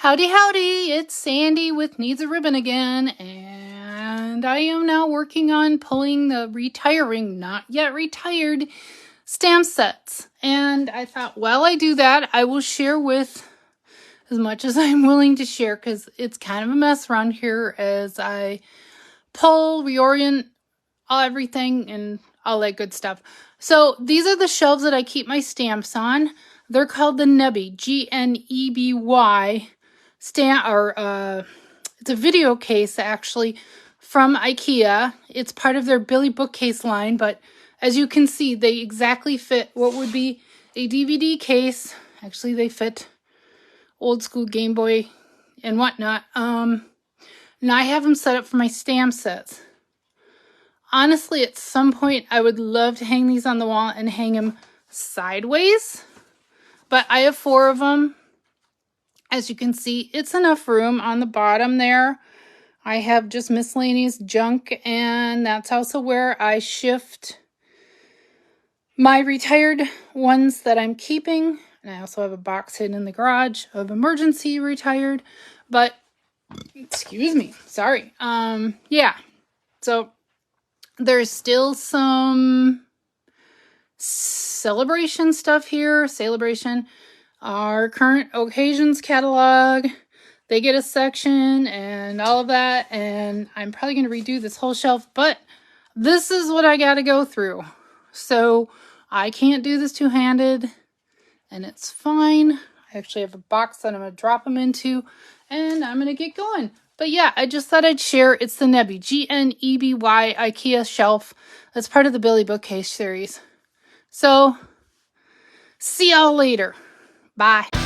Howdy, howdy, it's Sandy with Needs a Ribbon again, and I am now working on pulling the retiring, not yet retired, stamp sets. And I thought while I do that, I will share with as much as I'm willing to share, because it's kind of a mess around here as I pull, reorient everything, and all that good stuff. So these are the shelves that I keep my stamps on. They're called the Gneby, Gneby stamp, or it's a video case actually from Ikea. It's part of their Billy bookcase line, but as you can see, they exactly fit what would be a DVD case. Actually, they fit old school Game Boy and whatnot. And I have them set up for my stamp sets. Honestly, at some point, I would love to hang these on the wall and hang them sideways, but I have 4 of them. As you can see, it's enough room on the bottom there. I have just miscellaneous junk, and that's also where I shift my retired ones that I'm keeping. And I also have a box hidden in the garage of emergency retired, but excuse me, sorry. Yeah, so there's still some celebration stuff here. Celebration. Our current occasions catalog, they get a section and all of that, and I'm probably going to redo this whole shelf, but this is what I got to go through. So I can't do this two-handed, and it's fine. I actually have a box that I'm going to drop them into, and I'm going to get going. But yeah, I just thought I'd share. It's the Gneby, Gneby Ikea shelf. That's part of the Billy Bookcase series. So see y'all later. Bye.